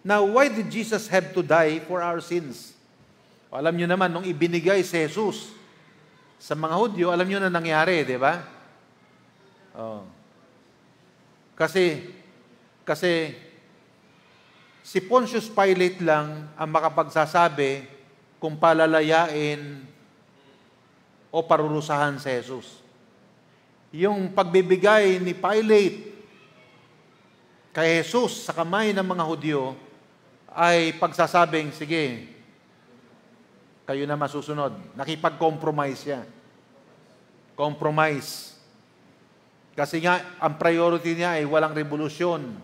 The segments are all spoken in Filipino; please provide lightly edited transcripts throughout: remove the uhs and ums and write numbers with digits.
Now, why did Jesus have to die for our sins? Alam nyo naman, nung ibinigay si Jesus sa mga Hudyo, alam nyo na nangyari, di ba? Oh. Kasi si Pontius Pilate lang ang makapagsasabi kung palalayain o parurusahan si Jesus. Yung pagbibigay ni Pilate kay Jesus sa kamay ng mga Hudyo ay pagsasabing, sige, kayo na masusunod. Nakipag-compromise siya. Compromise. Kasi nga, ang priority niya ay walang revolusyon.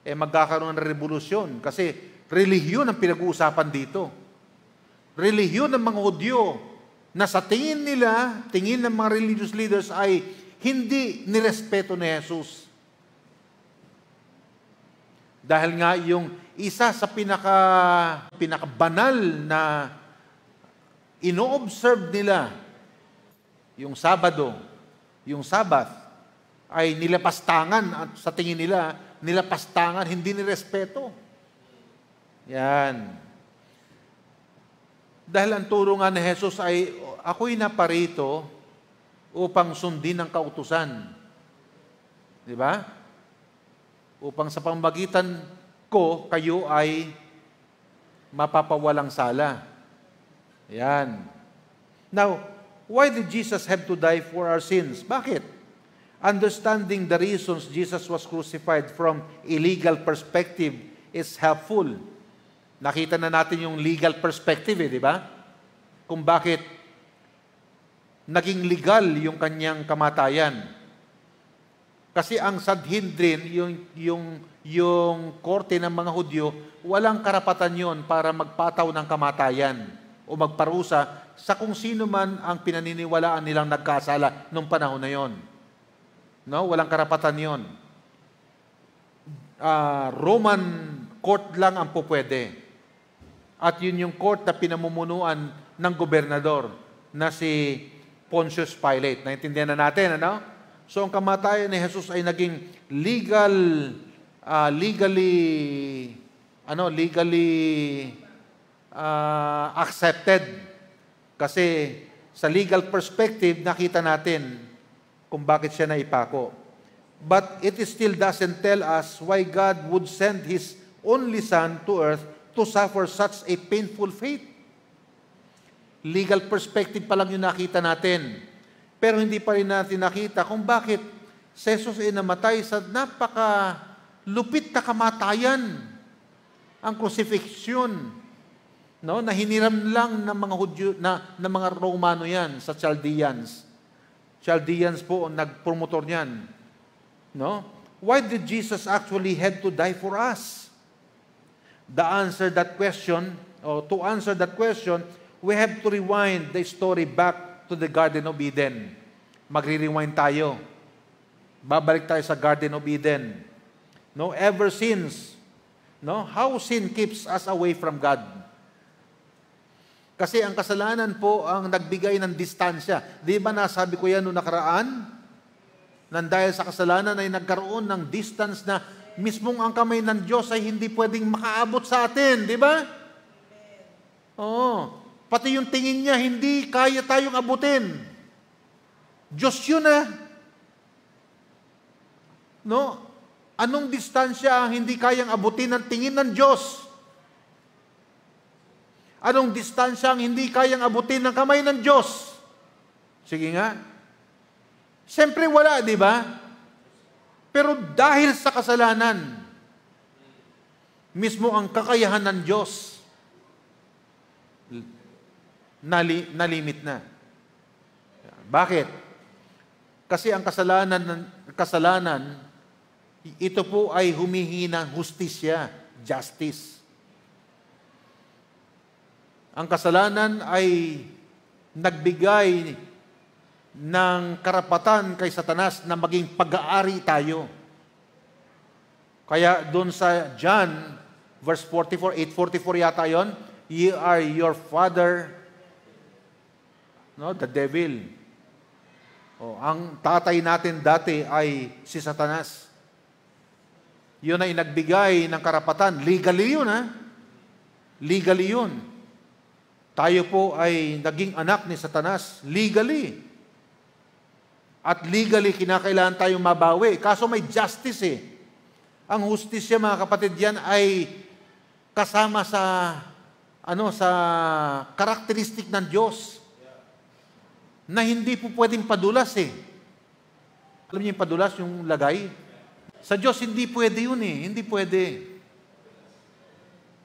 Magkakaroon ng revolusyon. Kasi relihiyon ang pinag-uusapan dito. Relihiyon ng mga Hudyo na sa tingin nila, tingin ng mga religious leaders ay hindi nirespeto ni Jesus. Dahil nga yung isa sa pinakabanal na ino-observe nila, yung Sabado, yung Sabbath, ay nilapastangan at sa tingin nila, nilapastangan, hindi nirespeto. Yan. Dahil ang turo nga ni Jesus ay, ako'y naparito upang sundin ang kautusan. Di ba? Upang sa pamamagitan ko, kayo ay mapapawalang sala. Yan. Now, why did Jesus have to die for our sins? Bakit? Understanding the reasons Jesus was crucified from a legal perspective is helpful. Nakita na natin yung legal perspective, di ba? Kung bakit naging legal yung kanyang kamatayan. Kasi ang Sanhedrin, yung korte ng mga Hudyo, walang karapatan yon para magpataw ng kamatayan o magparusa sa kung sino man ang pinaniniwalaan nilang nagkasala nung panahon na yon. No? Walang karapatan yon. Roman court lang ang pupwede. At yun yung court na pinamumunuan ng gobernador na si Pontius Pilate. Naintindihan na natin, ano? So, ang kamatayan ni Jesus ay naging legally accepted. Kasi sa legal perspective, nakita natin kung bakit siya naipako. But it still doesn't tell us why God would send His only Son to earth to suffer such a painful fate. Legal perspective pa lang yung nakita natin. Pero hindi pa rin natin nakita kung bakit si Jesus ay namatay sa napaka-lupit na kamatayan. Ang crucifixion, no? Na hiniram lang ng mga Hudyo, ng mga Romano yan sa Chaldeans. Chaldeans po ang nagpromotor niyan. No? Why did Jesus actually had to die for us? To answer that question, we have to rewind the story back to the Garden of Eden. Magre-rewind tayo. Babalik tayo sa Garden of Eden. No, ever since, no, how sin keeps us away from God. Kasi ang kasalanan po ang nagbigay ng distansya. Di ba nasabi ko yan noong nakaraan? Nang dahil sa kasalanan ay nagkaroon ng distance na mismong ang kamay ng Diyos ay hindi pwedeng makaabot sa atin. Di ba? Oo. Pati yung tingin niya, hindi kaya tayong abutin. Diyos yun No? Anong distansya ang hindi kayang abutin ng tingin ng Diyos? Anong distansya ang hindi kayang abutin ng kamay ng Diyos? Sige nga. Siyempre wala, di ba? Pero dahil sa kasalanan, mismo ang kakayahan ng Diyos, nalimit na. Bakit? Kasi ang kasalanan, ito po ay humihingi ng hustisya, justice. Ang kasalanan ay nagbigay ng karapatan kay Satanas na maging pag-aari tayo. Kaya doon sa John, verse 44, 8:44 yata yon, ye are your father, no, the devil. Ang tatay natin dati ay si Satanas. Yun ay nagbigay ng karapatan. Legally yun, ha? Legally yun. Tayo po ay naging anak ni Satanas. Legally. At legally, kinakailangan tayong mabawi. Kaso may justice eh. Ang hustisya, mga kapatid, yan ay kasama sa sa karakteristik ng Diyos na hindi po pwedeng padulas eh. Alam niyo yung padulas, yung lagay? Sa Diyos, hindi pwede yun eh. Hindi pwede.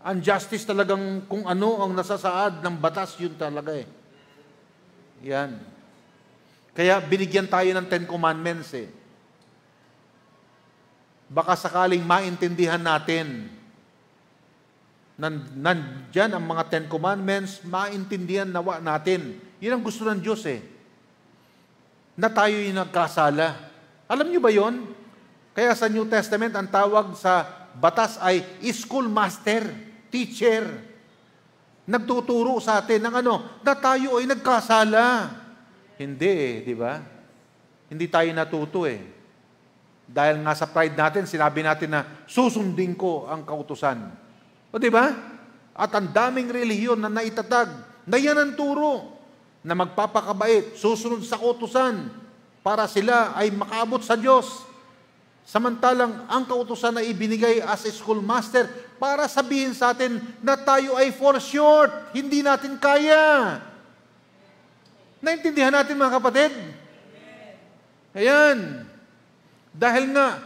Ang justice talagang kung ano ang nasasaad ng batas, yun talaga eh. Yan. Kaya binigyan tayo ng 10 Commandments eh. Baka sakaling maintindihan natin nandyan ang mga 10 Commandments, maintindihan nawa natin. Yun ang gusto ng Diyos eh. Na tayo yung nagkasala. Alam niyo ba yon? Kaya sa New Testament, ang tawag sa batas ay schoolmaster, teacher. Nagtuturo sa atin ng na tayo ay nagkasala. Hindi eh, di ba? Hindi tayo natuto eh. Dahil nga sa pride natin, sinabi natin na susundin ko ang kautusan. O di ba? At ang daming relihiyon na naitatag, na yan ang turo, na magpapakabait, susunod sa kautusan, para sila ay makaabot sa Diyos. Samantalang ang kautusan na ibinigay as a schoolmaster para sabihin sa atin na tayo ay fall short, hindi natin kaya. Naintindihan natin mga kapatid? Ayan. Dahil nga,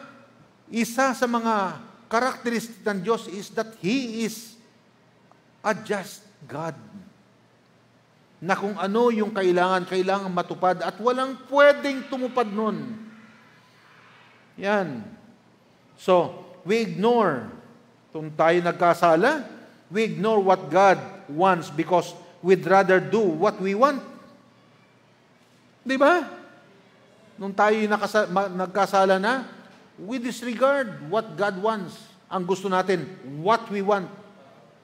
isa sa mga characteristic ng Diyos is that He is a just God. Na kung ano yung kailangan matupad at walang pwedeng tumupad nun. Yan. So, we ignore. Kung tayo nagkasala, we ignore what God wants because we'd rather do what we want. Di ba? Nung tayo nagkasala na, we disregard what God wants. Ang gusto natin, what we want.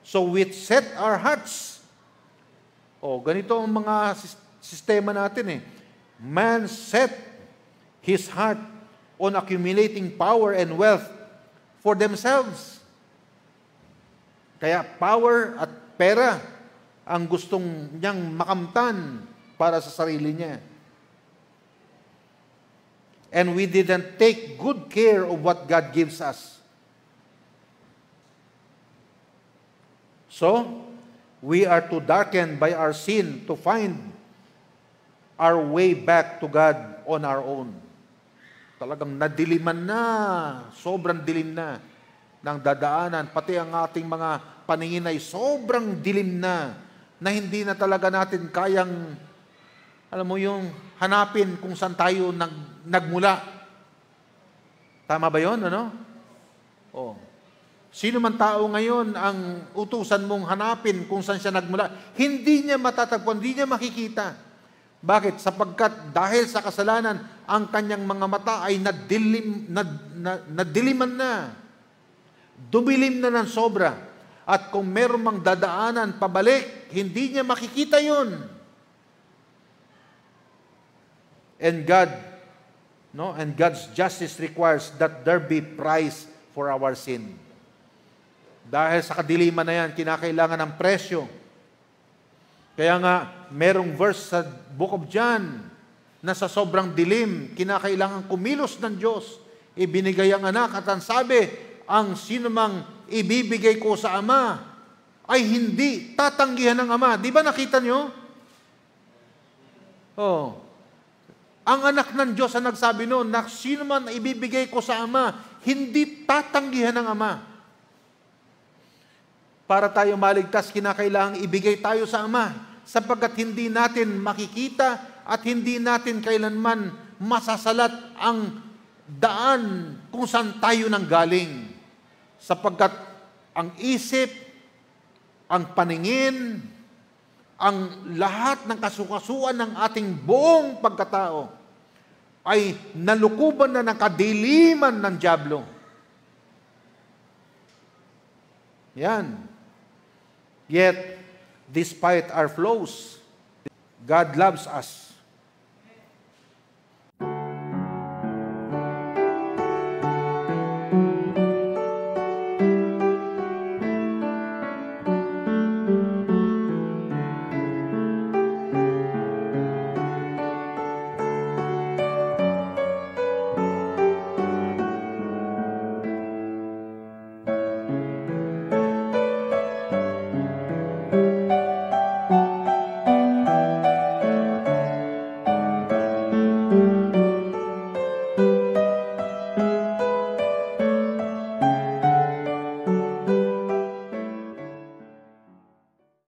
So we set our hearts. Ganito ang mga sistema natin eh. Man set his heart on accumulating power and wealth for themselves. Kaya power at pera ang gustong niyang makamtan para sa sarili niya. And we didn't take good care of what God gives us. So, we are too darkened by our sin to find our way back to God on our own. Talagang nadiliman na, sobrang dilim na ng dadaanan, pati ang ating mga paningin ay sobrang dilim na hindi na talaga natin kayang, alam mo yung hanapin kung saan tayo nagmula. Tama ba yun, Sino man tao ngayon ang utusan mong hanapin kung saan siya nagmula, hindi niya matatagpuan, hindi niya makikita. Bakit? Sapagkat dahil sa kasalanan, ang kanyang mga mata ay nadiliman na. Dumilim na ng sobra. At kung meron mang dadaanan pabalik, hindi niya makikita yun. And God's justice requires that there be price for our sin. Dahil sa kadiliman na yan, kinakailangan ng presyo. Kaya nga, merong verse sa Book of John na sa sobrang dilim, kinakailangan kumilos ng Diyos. Ibinigay ang anak at ang sabi, ang sinumang ibibigay ko sa Ama ay hindi tatanggihan ng Ama. Di ba nakita nyo? Ang anak ng Diyos ang nagsabi noon, na sino man ibibigay ko sa Ama, hindi tatanggihan ng Ama. Para tayo maligtas, kinakailangang ibigay tayo sa Ama, sapagkat hindi natin makikita at hindi natin kailanman masasalat ang daan kung saan tayo nanggaling. Sapagkat ang isip, ang paningin, ang lahat ng kasukasuan ng ating buong pagkatao ay nalukuban na ng kadiliman ng dyablo. Yan. Yet, despite our flaws, God loves us.